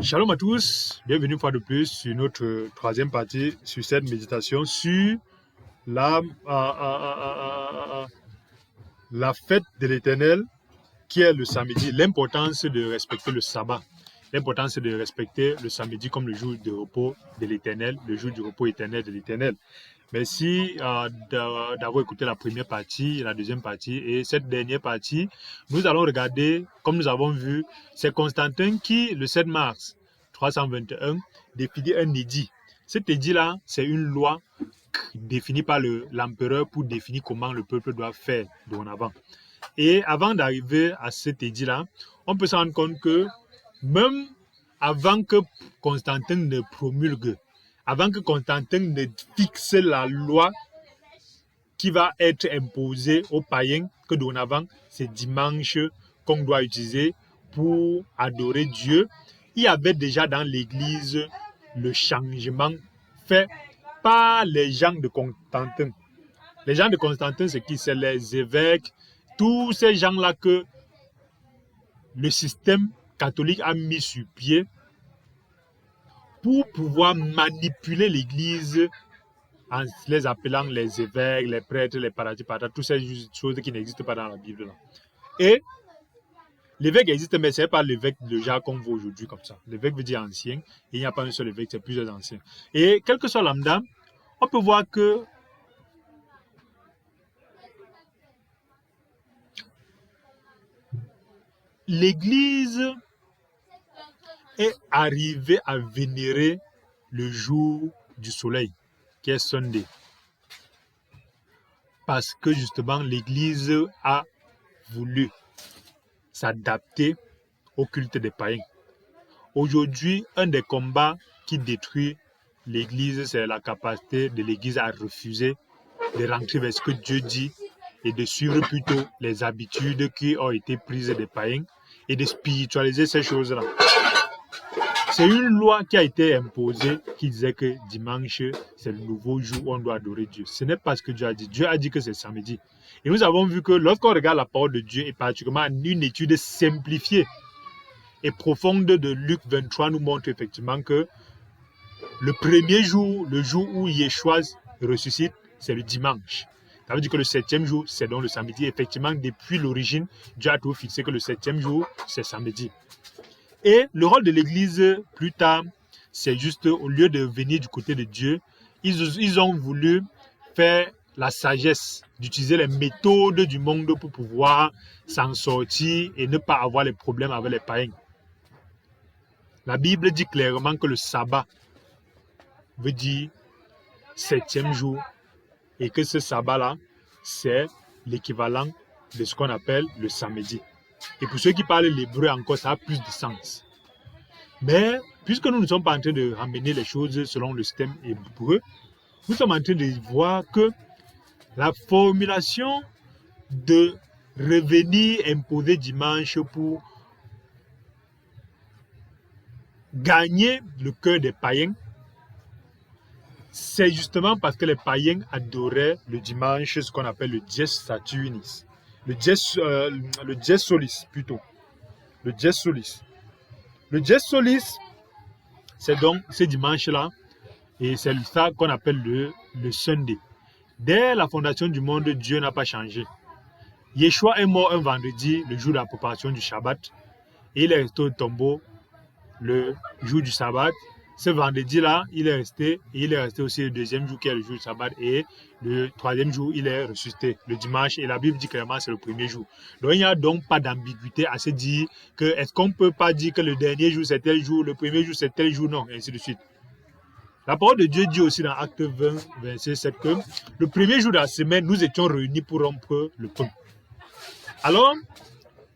Shalom à tous, bienvenue une fois de plus sur notre troisième partie sur cette méditation sur la, la fête de l'Éternel qui est le samedi, l'importance de respecter le sabbat, l'importance de respecter le samedi comme le jour de repos de l'Éternel, le jour du repos éternel de l'Éternel. Merci d'avoir écouté la première partie, la deuxième partie et cette dernière partie. Nous allons regarder, comme nous avons vu, c'est Constantin qui, le 7 mars 321, définit un édit. Cet édit-là, c'est une loi définie par l'empereur pour définir comment le peuple doit faire dorénavant. Et avant d'arriver à cet édit-là, on peut se rendre compte que même avant que Constantin ne promulgue, avant que Constantin ne fixe la loi qui va être imposée aux païens, que dorénavant, c'est dimanche qu'on doit utiliser pour adorer Dieu, il y avait déjà dans l'Église le changement fait par les gens de Constantin. Les gens de Constantin, c'est qui? C'est les évêques, tous ces gens-là que le système catholique a mis sur pied pour pouvoir manipuler l'Église en les appelant les évêques, les prêtres, les paradis, toutes ces choses qui n'existent pas dans la Bible. Là. Et l'évêque existe, mais ce n'est pas l'évêque de Jacques qu'on voit aujourd'hui comme ça. L'évêque veut dire ancien, et il n'y a pas un seul évêque, c'est plusieurs anciens. Et quel que soit lambda, on peut voir que l'Église est arrivée à vénérer le jour du soleil, qui est Sunday. Parce que justement, l'Église a voulu s'adapter au culte des païens. Aujourd'hui, un des combats qui détruit l'Église, c'est la capacité de l'Église à refuser de rentrer vers ce que Dieu dit et de suivre plutôt les habitudes qui ont été prises des païens et de spiritualiser ces choses-là. C'est une loi qui a été imposée qui disait que dimanche, c'est le nouveau jour où on doit adorer Dieu. Ce n'est pas ce que Dieu a dit. Dieu a dit que c'est samedi. Et nous avons vu que lorsqu'on regarde la parole de Dieu, et particulièrement une étude simplifiée et profonde de Luc 23, nous montre effectivement que le premier jour, le jour où Yeshua ressuscite, c'est le dimanche. Ça veut dire que le septième jour, c'est donc le samedi. Effectivement, depuis l'origine, Dieu a tout fixé que le septième jour, c'est samedi. Et le rôle de l'Église, plus tard, c'est juste, au lieu de venir du côté de Dieu, ils ont voulu faire la sagesse, d'utiliser les méthodes du monde pour pouvoir s'en sortir et ne pas avoir les problèmes avec les païens. La Bible dit clairement que le sabbat veut dire septième jour et que ce sabbat-là, c'est l'équivalent de ce qu'on appelle le samedi. Et pour ceux qui parlent l'hébreu encore, ça a plus de sens. Mais puisque nous ne sommes pas en train de ramener les choses selon le système hébreu, nous sommes en train de voir que la formulation de revenir imposer dimanche pour gagner le cœur des païens, c'est justement parce que les païens adoraient le dimanche ce qu'on appelle le dies Saturnis. Le dies solis plutôt. Le dies solis. Le dies solis, c'est donc ce dimanche-là, et c'est ça qu'on appelle le Sunday. Dès la fondation du monde, Dieu n'a pas changé. Yeshua est mort un vendredi, le jour de la préparation du Shabbat, et il est resté au tombeau le jour du Sabbat. Ce vendredi-là, il est resté, et il est resté aussi le deuxième jour qui est le jour du Sabbat, et le troisième jour, il est ressuscité, le dimanche, et la Bible dit clairement c'est le premier jour. Donc il n'y a donc pas d'ambiguïté à se dire que est-ce qu'on ne peut pas dire que le dernier jour c'est tel jour, le premier jour c'est tel jour, non, et ainsi de suite. La parole de Dieu dit aussi dans Acte 20, verset 7 que le premier jour de la semaine, nous étions réunis pour rompre le pain. Alors,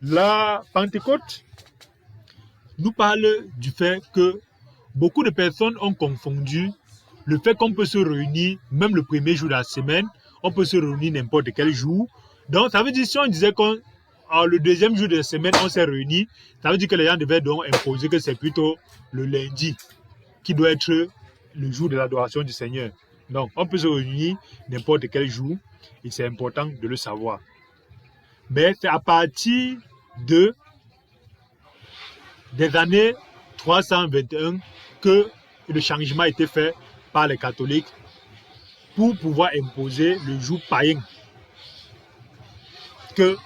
la Pentecôte nous parle du fait que beaucoup de personnes ont confondu le fait qu'on peut se réunir même le premier jour de la semaine, on peut se réunir n'importe quel jour. Donc, ça veut dire si on disait que le deuxième jour de la semaine, on s'est réunis, ça veut dire que les gens devaient donc imposer que c'est plutôt le lundi qui doit être le jour de l'adoration du Seigneur. Donc, on peut se réunir n'importe quel jour et c'est important de le savoir. Mais c'est à partir des années 321 que le changement a été fait par les catholiques pour pouvoir imposer le jour païen. Que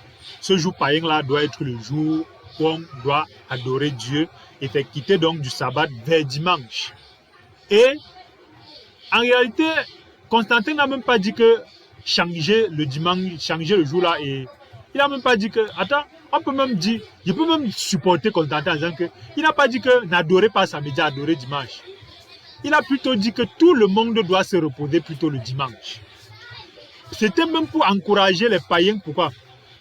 ce jour païen-là doit être le jour où on doit adorer Dieu et faire quitter donc du sabbat vers dimanche. Et en réalité, Constantin n'a même pas dit que changer le dimanche, changer le jour-là, et il n'a même pas dit que, attends, on peut même dire, je peux même supporter Constantin en disant que, il n'a pas dit que n'adorez pas samedi, adorez dimanche. Il a plutôt dit que tout le monde doit se reposer plutôt le dimanche. C'était même pour encourager les païens, pourquoi?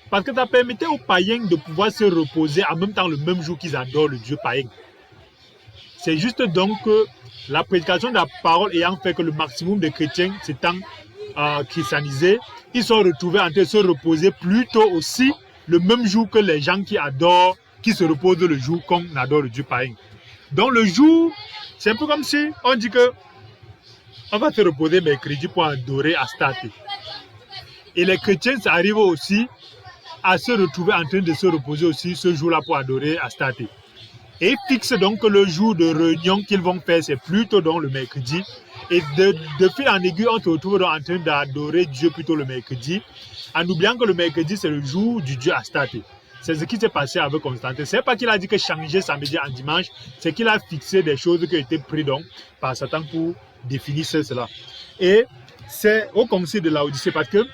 Parce que ça permettait aux païens de pouvoir se reposer en même temps le même jour qu'ils adorent le Dieu païen. C'est juste donc que la prédication de la parole ayant fait que le maximum de chrétiens s'étant christianisés, ils sont retrouvés en train de se reposer plutôt aussi le même jour que les gens qui adorent, qui se reposent le jour qu'on adore le Dieu païen. Donc le jour, c'est un peu comme si on dit que on va se reposer mercredi pour adorer Astarte. Et les chrétiens arrivent aussi à se retrouver en train de se reposer aussi ce jour-là pour adorer Astarte. Et ils fixent donc le jour de réunion qu'ils vont faire, c'est plutôt donc le mercredi. Et de fil en aiguille, on se retrouve donc en train d'adorer Dieu plutôt le mercredi, en oubliant que le mercredi, c'est le jour du Dieu Astarte. C'est ce qui s'est passé avec Constantin. Ce n'est pas qu'il a dit que changer samedi en dimanche, c'est qu'il a fixé des choses qui ont été prises donc par Satan pour définir cela. Et c'est au concile de Laodicée, parce que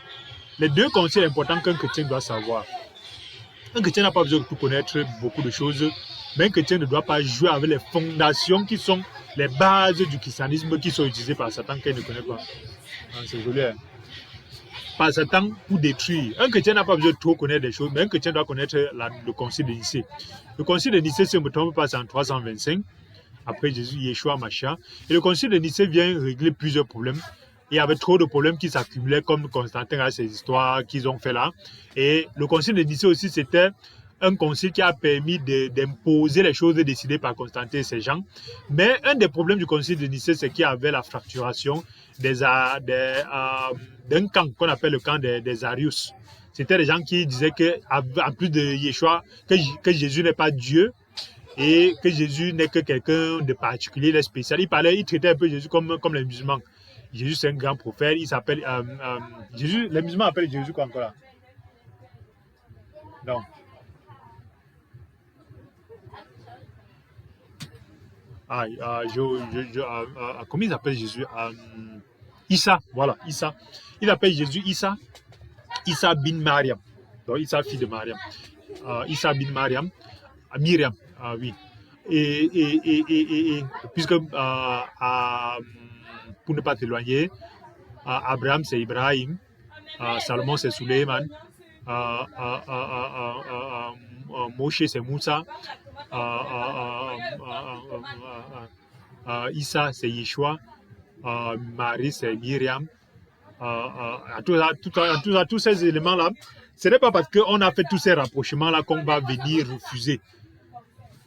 les deux conseils importants qu'un chrétien doit savoir. Un chrétien n'a pas besoin de tout connaître beaucoup de choses, mais un chrétien ne doit pas jouer avec les fondations qui sont les bases du christianisme qui sont utilisées par Satan qu'il ne connaît pas. C'est joli, hein? Par Satan pour détruire. Un chrétien n'a pas besoin de trop connaître des choses, mais un chrétien doit connaître le concile de Nicée. Le concile de Nicée, si je ne me trompe pas, c'est en 325, après Jésus, Yeshua, Machin. Et le concile de Nicée vient régler plusieurs problèmes. Il y avait trop de problèmes qui s'accumulaient, comme Constantin a ces histoires qu'ils ont fait là. Et le concile de Nicée aussi, c'était un concile qui a permis d'imposer les choses décidées par Constantin et ses gens. Mais un des problèmes du concile de Nicée, c'est qu'il y avait la fracturation d'un camp qu'on appelle le camp des Arius. C'était des gens qui disaient qu'en plus de Yeshua, que Jésus n'est pas Dieu et que Jésus n'est que quelqu'un de particulier, de spécial. Il traitait un peu Jésus comme les musulmans. Jésus, c'est un grand prophète. Il s'appelle Jésus. Les musulmans appellent Jésus quoi encore là? Non. Comment ils appellent Jésus? Issa, voilà, Issa. Il appelle Jésus Issa bin Mariam. Donc, Issa, fille de Mariam. Issa bin Mariam. Myriam, oui. Et puisque, pour ne pas t'éloigner, Abraham, c'est Ibrahim. Salomon, c'est Suleiman. Moshe, c'est Moussa. Issa, c'est Yeshua. Marie, c'est Myriam. Tous ces éléments-là, ce n'est pas parce qu'on a fait tous ces rapprochements-là qu'on va venir refuser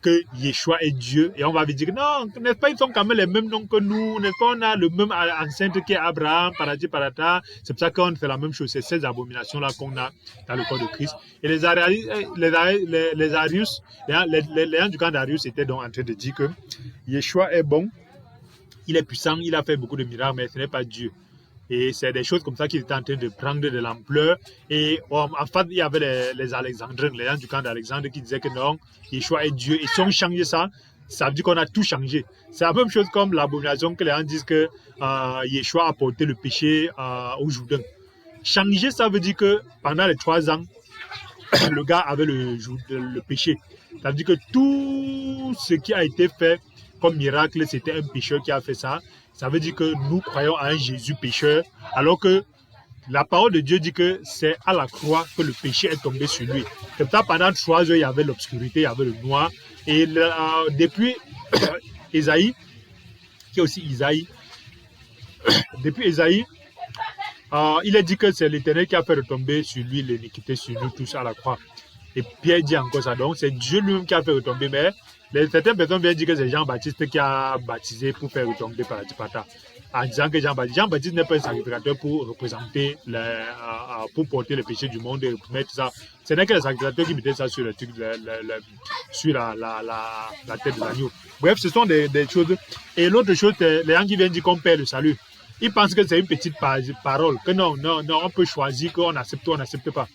que Yeshua est Dieu et on va dire non, n'est-ce pas, ils sont quand même les mêmes noms que nous, n'est-ce pas, on a le même ancêtre qu'est Abraham, Parati Parata. C'est pour ça qu'on fait la même chose, c'est ces abominations-là qu'on a dans le corps de Christ. Et les Arius, les gens du camp d'Arius étaient donc en train de dire que Yeshua est bon, il est puissant, il a fait beaucoup de miracles, mais ce n'est pas Dieu. Et c'est des choses comme ça qui étaient en train de prendre de l'ampleur. Et en fait, il y avait les Alexandrins, les gens du camp d'Alexandre qui disaient que non, Yeshua est Dieu. Et si on change ça, ça veut dire qu'on a tout changé. C'est la même chose comme l'abomination que les gens disent que Yeshua a porté le péché aux Jourdains. Changer, ça veut dire que pendant les 3 ans, le gars avait le péché. Ça veut dire que tout ce qui a été fait comme miracle, c'était un pécheur qui a fait ça. Ça veut dire que nous croyons à un Jésus pécheur, alors que la parole de Dieu dit que c'est à la croix que le péché est tombé sur lui. Comme ça, pendant 3 heures, il y avait l'obscurité, il y avait le noir. Et depuis Ésaïe, qui est aussi Isaïe, depuis Ésaïe, il a dit que c'est l'Éternel qui a fait retomber sur lui l'iniquité, sur nous tous à la croix. Et Pierre dit encore ça. Donc, c'est Dieu lui-même qui a fait retomber. Mais certaines personnes viennent dire que c'est Jean-Baptiste qui a baptisé pour faire retomber par la Tipata. En disant que Jean-Baptiste n'est pas un sacrificateur pour représenter, pour porter le péché du monde et mettre ça. Ce n'est que le sacrificateur qui mettait ça sur le truc, sur la tête de l'agneau. Bref, ce sont des choses. Et l'autre chose, les gens qui viennent dire qu'on perd le salut. Ils pensent que c'est une petite parole, que non, on peut choisir qu'on accepte ou on n'accepte pas.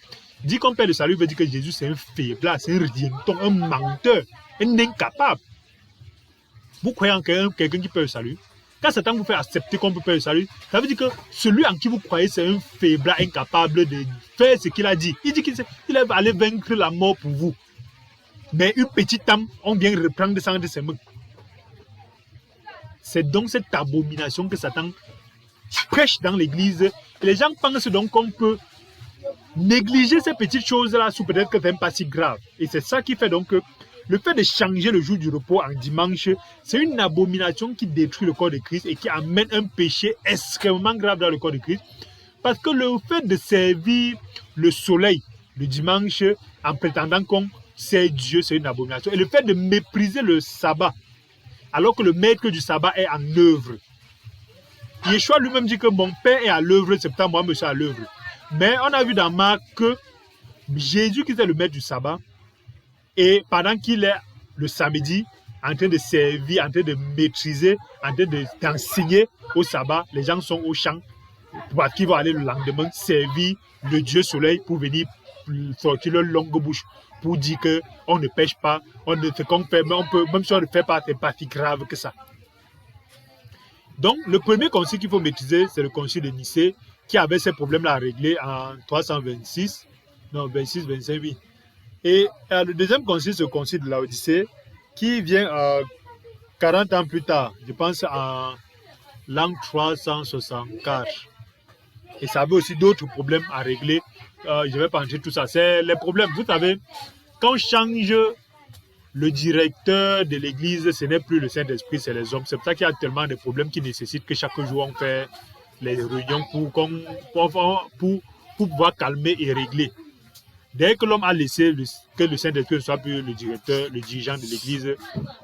Dit qu'on perd le salut veut dire que Jésus c'est un faiblard, c'est un rienton, un menteur, un incapable. Vous croyez en quelqu'un qui perd le salut? Quand Satan vous fait accepter qu'on peut perdre le salut, ça veut dire que celui en qui vous croyez c'est un faiblard incapable de faire ce qu'il a dit. Il dit qu'il va aller vaincre la mort pour vous. Mais une petite âme, on vient reprendre ça de ses mains. C'est donc cette abomination que Satan prêche dans l'église. Et les gens pensent donc qu'on peut négliger ces petites choses-là sous peut-être que c'est pas si grave. Et c'est ça qui fait donc que le fait de changer le jour du repos en dimanche, c'est une abomination qui détruit le corps de Christ et qui amène un péché extrêmement grave dans le corps de Christ. Parce que le fait de servir le soleil le dimanche en prétendant qu'on sert Dieu, c'est une abomination. Et le fait de mépriser le sabbat, alors que le maître du sabbat est en œuvre. Yeshua lui-même dit que mon père est à l'œuvre, c'est pourtant moi je suis à l'œuvre. Mais on a vu dans Marc que Jésus qui était le maître du sabbat, et pendant qu'il est le samedi en train de servir, en train de maîtriser, en train d'enseigner au sabbat, les gens sont au champ parce qu'ils vont aller le lendemain servir le Dieu soleil pour venir sortir leur longue bouche pour dire qu'on ne pêche pas, on ne fait qu'on fait, mais on peut, même si on ne fait pas, c'est pas si grave que ça. Donc, le premier concile qu'il faut maîtriser, c'est le concile de Nicée, qui avait ces problèmes-là à régler en 326, non, 26, 25, oui. Et le deuxième concile, c'est le concile de Laodicée, qui vient 40 ans plus tard, je pense en l'an 364. Et ça avait aussi d'autres problèmes à régler. Je ne vais pas entrer tout ça. C'est les problèmes. Vous savez, quand on change le directeur de l'église, ce n'est plus le Saint-Esprit, c'est les hommes. C'est pour ça qu'il y a tellement de problèmes qui nécessitent que chaque jour on fait les réunions pour pouvoir calmer et régler. Dès que l'homme a laissé que le Saint-Esprit ne soit plus le directeur, le dirigeant de l'église,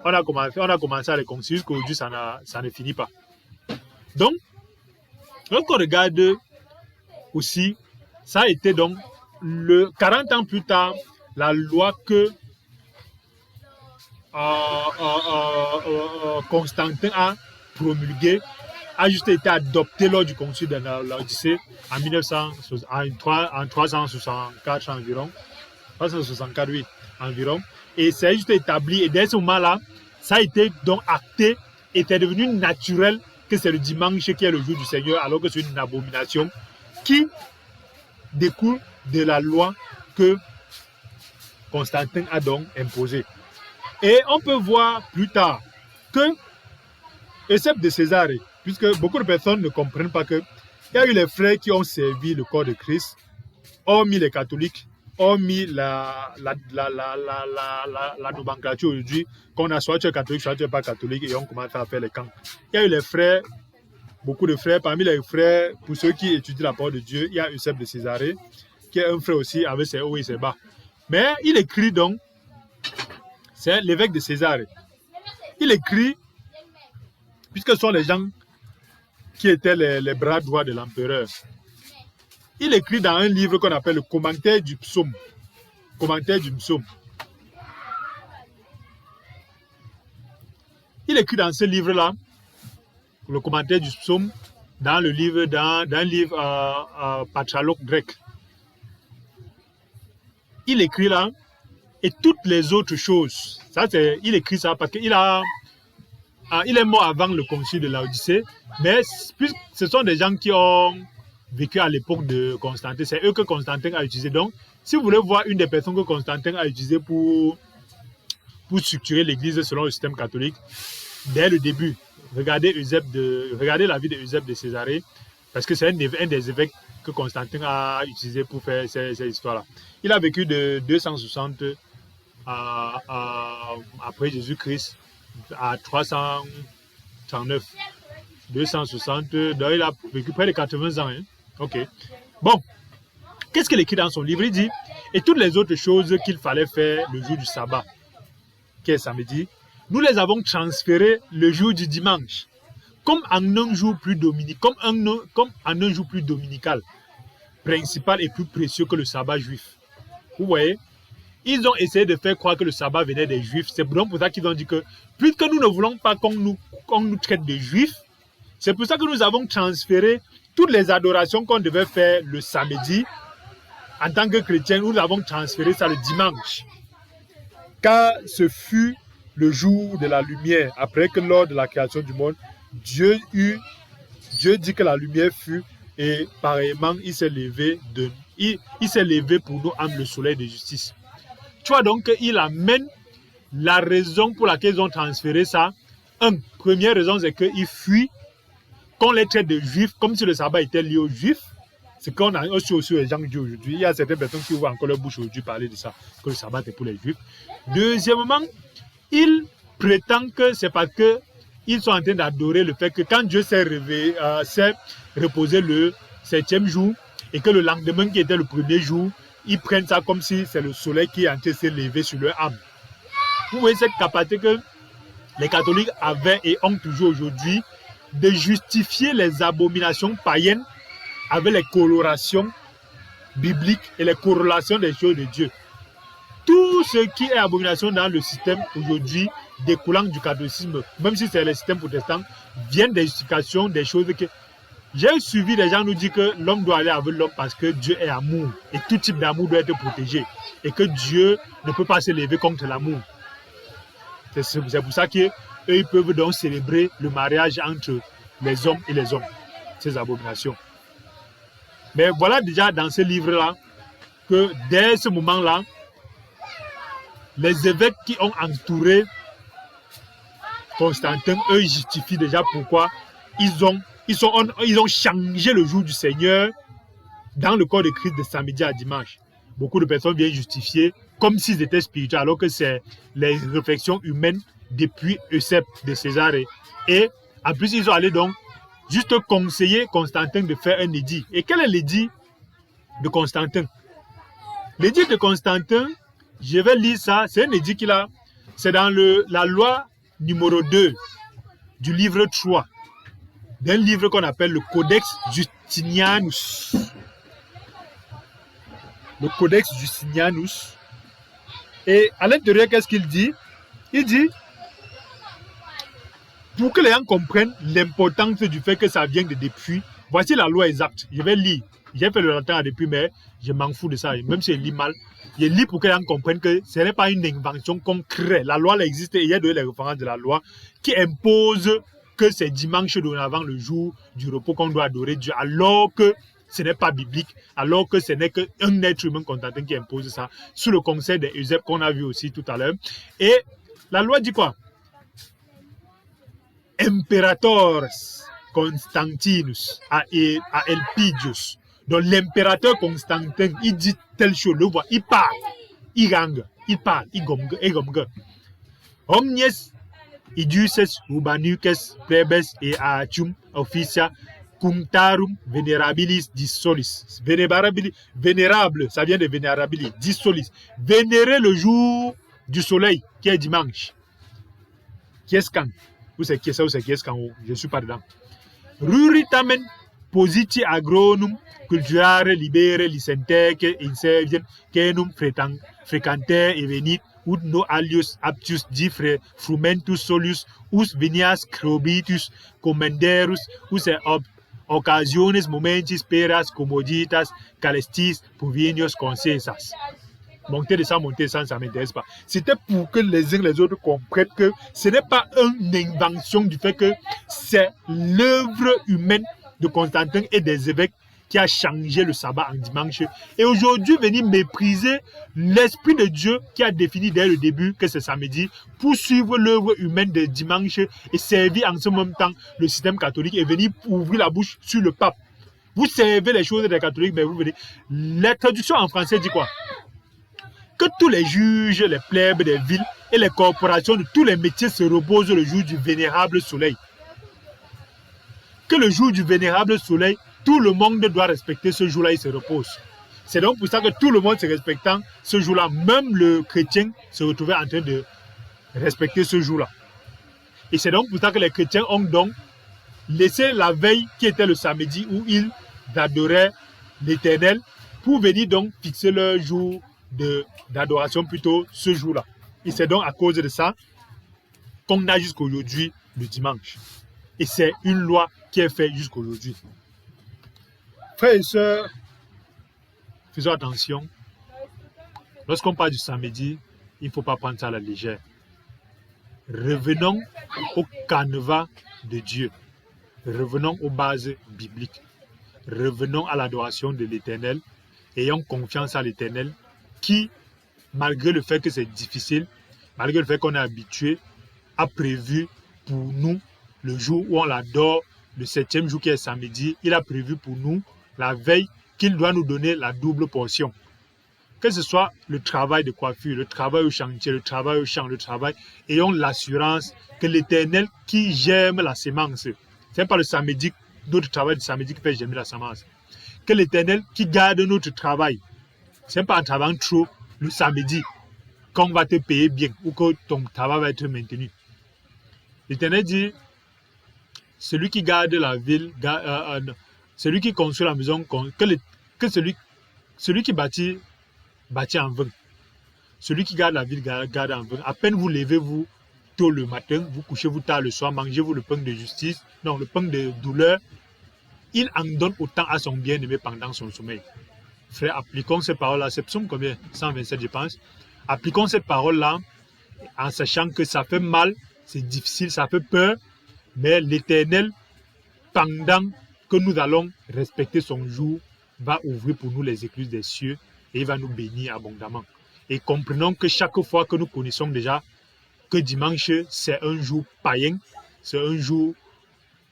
on a commencé à les conciles qu'aujourd'hui ça ne finit pas. Donc, lorsqu'on regarde aussi, ça a été donc 40 ans plus tard, la loi que Constantin a promulguée a juste été adoptée lors du concile de Laodicée en 364 environ. 364, oui, environ. Et c'est juste établi. Et dès ce moment-là, ça a été donc acté et c'est devenu naturel que c'est le dimanche qui est le jour du Seigneur, alors que c'est une abomination qui découle de la loi que Constantin a donc imposée. Et on peut voir plus tard que Eusèbe de César, puisque beaucoup de personnes ne comprennent pas qu'il y a eu les frères qui ont servi le corps de Christ, hormis les catholiques, hormis la nomenclature aujourd'hui, qu'on a soit tu es catholique, soit tu n'es pas catholique, et on commence à faire les camps. Il y a eu les frères, beaucoup de frères, parmi les frères, pour ceux qui étudient la parole de Dieu, il y a Eusèbe de Césarée, qui est un frère aussi avec ses hauts et ses bas. Mais il écrit donc, c'est l'évêque de Césarée. Il écrit, puisque ce sont les gens qui étaient les bras droits de l'empereur. Il écrit dans un livre qu'on appelle le commentaire du psaume. Commentaire du psaume. Il écrit dans ce livre-là, le commentaire du psaume, dans un livre patraloque grec. Il écrit là, et toutes les autres choses. Ça, il écrit ça parce qu'il est mort avant le concile de Laodicée, mais ce sont des gens qui ont vécu à l'époque de Constantin. C'est eux que Constantin a utilisé. Donc, si vous voulez voir une des personnes que Constantin a utilisées pour structurer l'église selon le système catholique, dès le début, regardez la vie de Eusèbe de Césarée, parce que c'est un des évêques que Constantin a utilisé pour faire ces histoires-là. Il a vécu de 260 après Jésus-Christ à 339. 260, donc il a vécu près de 80 ans. Hein? Ok. Bon, qu'est-ce qu'il écrit dans son livre? Il dit, et toutes les autres choses qu'il fallait faire le jour du sabbat, qui est samedi, nous les avons transférées le jour du dimanche, comme en un jour plus dominical, comme en un jour plus dominical, principal et plus précieux que le sabbat juif. Vous voyez, ils ont essayé de faire croire que le sabbat venait des juifs. C'est donc pour ça qu'ils ont dit que, puisque nous ne voulons pas qu'on nous traite de juifs, c'est pour ça que nous avons transféré toutes les adorations qu'on devait faire le samedi, en tant que chrétiens, nous avons transféré ça le dimanche. Car ce fut le jour de la lumière, après que lors de la création du monde, Dieu dit que la lumière fut, et pareillement, il s'est levé pour nous âmes le soleil de justice. Tu vois donc qu'il amène la raison pour laquelle ils ont transféré ça. Première raison, c'est qu'ils fuient, qu'on les traite de juifs, comme si le sabbat était lié aux juifs. C'est qu'on a aussi les gens disent aujourd'hui. Il y a certaines personnes qui ouvrent encore leur bouche aujourd'hui parler de ça, que le sabbat est pour les juifs. Deuxièmement, ils prétendent que c'est parce qu'ils sont en train d'adorer le fait que quand Dieu s'est reposé le 7e jour et que le lendemain qui était le premier jour, ils prennent ça comme si c'est le soleil qui est en train de se lever sur leur âme. Vous voyez cette capacité que les catholiques avaient et ont toujours aujourd'hui de justifier les abominations païennes avec les colorations bibliques et les corrélations des choses de Dieu. Tout ce qui est abomination dans le système aujourd'hui découlant du catholicisme, même si c'est le système protestant, vient des justifications, des choses que j'ai suivi. Les gens nous disent que l'homme doit aller avec l'homme parce que Dieu est amour et tout type d'amour doit être protégé et que Dieu ne peut pas se lever contre l'amour. C'est pour ça qu'eux ils peuvent donc célébrer le mariage entre les hommes et les hommes, ces abominations. Mais voilà déjà dans ce livre-là que dès ce moment-là, les évêques qui ont entouré Constantin, eux, justifient déjà pourquoi ils ont changé le jour du Seigneur dans le corps de Christ de samedi à dimanche. Beaucoup de personnes viennent justifier comme s'ils étaient spirituels, alors que c'est les réflexions humaines depuis Eusèbe de César. Et en plus, ils ont allé donc juste conseiller Constantin de faire un édit. Et quel est l'édit de Constantin? L'édit de Constantin, je vais lire ça, c'est un édit qu'il a, c'est dans la loi numéro 2 du livre 3, d'un livre qu'on appelle le Codex Justinianus. Le Codex Justinianus. Et à l'intérieur, qu'est-ce qu'il dit? Il dit, pour que les gens comprennent l'importance du fait que ça vient de depuis, voici la loi exacte. Je vais lire. J'ai fait le latin depuis, mais je m'en fous de ça. Même si je lis mal, je lis pour que les gens comprennent que ce n'est pas une invention qu'on crée. La loi elle existe et il y a de les références de la loi qui impose que c'est dimanche dorénavant le jour du repos qu'on doit adorer Dieu, alors que ce n'est pas biblique, alors que ce n'est qu'un être humain Constantin qui impose ça, sous le conseil des Eusèbe qu'on a vu aussi tout à l'heure. Et la loi dit quoi? Imperator Constantinus a Elpidius. Donc l'impérateur Constantin, il dit telle chose, le voit, il parle, il gang, il parle, il gomgue. Omnes iduces urbanuques plebes et atum officia cumtarum venerabilis dissolis. Vénérable, ça vient de vénérabilis, dissolis. Vénérer le jour du soleil, qui est dimanche. Qui est scan? Où c'est qui est ça, où c'est qui est scan? Je ne suis pas dedans. Ruritamen positi agronum culturare libere licenteke inservien kenum frequenter evenit ut no alius aptus difre frumentus solius us venias crobitus commenderus us occasiones momentis peras commoditas calestis provenios concessas. Monter de ça, ça ne m'intéresse pas. C'était pour que les uns et les autres comprennent que ce n'est pas une invention du fait que c'est l'œuvre humaine de Constantin et des évêques qui a changé le sabbat en dimanche. Et aujourd'hui, venir mépriser l'Esprit de Dieu qui a défini dès le début que c'est samedi pour suivre l'œuvre humaine de dimanche et servir en ce même temps le système catholique et venir ouvrir la bouche sur le pape. Vous servez les choses des catholiques, mais vous venez. La traduction en français dit quoi? Que tous les juges, les plèbes des villes et les corporations de tous les métiers se reposent le jour du vénérable soleil. Que le jour du vénérable soleil, tout le monde doit respecter ce jour-là, il se repose. C'est donc pour ça que tout le monde se respectant ce jour-là, même le chrétien se retrouvait en train de respecter ce jour-là. Et c'est donc pour ça que les chrétiens ont donc laissé la veille qui était le samedi où ils adoraient l'Éternel pour venir donc fixer leur jour d'adoration plutôt ce jour-là. Et c'est donc à cause de ça qu'on a jusqu'aujourd'hui le dimanche. Et c'est une loi qui est faite jusqu'aujourd'hui. Frères et sœurs, faisons attention. Lorsqu'on parle du samedi, il ne faut pas prendre ça à la légère. Revenons au canevas de Dieu. Revenons aux bases bibliques. Revenons à l'adoration de l'Éternel. Ayons confiance à l'Éternel qui, malgré le fait que c'est difficile, malgré le fait qu'on est habitué, a prévu pour nous le jour où on l'adore, le 7e jour qui est samedi, il a prévu pour nous la veille qu'il doit nous donner la double portion. Que ce soit le travail de coiffure, le travail au chantier, le travail au champ, le travail, ayons l'assurance que l'Éternel qui germe la semence, ce n'est pas le samedi, notre travail du samedi qui fait germer la semence, que l'Éternel qui garde notre travail, ce n'est pas en travaillant trop le samedi qu'on va te payer bien ou que ton travail va être maintenu. L'Éternel dit, celui qui garde la ville, celui qui construit la maison, que celui qui bâtit en vain. Celui qui garde la ville garde en vain. À peine vous levez-vous tôt le matin, vous couchez-vous tard le soir, mangez-vous le pain de justice, non, le pain de douleur. Il en donne autant à son bien-aimé pendant son sommeil. Frère, appliquons ces paroles-là. C'est psaume combien? 127, je pense. Appliquons ces paroles-là en sachant que ça fait mal, c'est difficile, ça fait peur, mais l'Éternel, pendant que nous allons respecter son jour, va ouvrir pour nous les écluses des cieux et il va nous bénir abondamment. Et comprenons que chaque fois que nous connaissons déjà que dimanche, c'est un jour païen, c'est un jour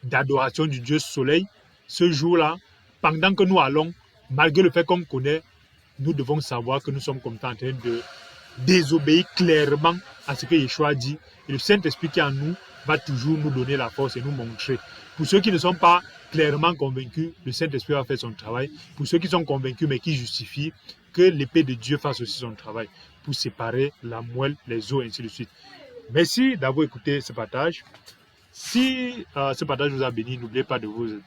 d'adoration du Dieu soleil, ce jour-là, pendant que nous allons, malgré le fait qu'on connaît, nous devons savoir que nous sommes comme ça en train de désobéir clairement à ce que Yeshua dit. Et le Saint-Esprit qui est en nous va toujours nous donner la force et nous montrer. Pour ceux qui ne sont pas clairement convaincus, le Saint-Esprit va faire son travail. Pour ceux qui sont convaincus mais qui justifient, que l'épée de Dieu fasse aussi son travail pour séparer la moelle, les os, et ainsi de suite. Merci d'avoir écouté ce partage. Si ce partage vous a béni, n'oubliez pas de vous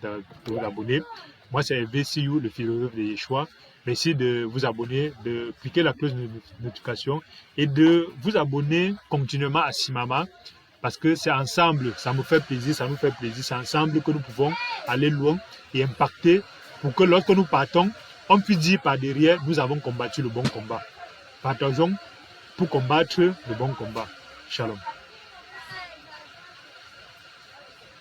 abonner. Moi, c'est VCU, le philosophe de Yeshua. Merci de vous abonner, de cliquer la cloche de notification et de vous abonner continuellement à Simama parce que c'est ensemble, ça me fait plaisir, ça nous fait plaisir. C'est ensemble que nous pouvons aller loin et impacter pour que lorsque nous partons, on puisse dire par derrière, nous avons combattu le bon combat. Partageons pour combattre le bon combat. Shalom.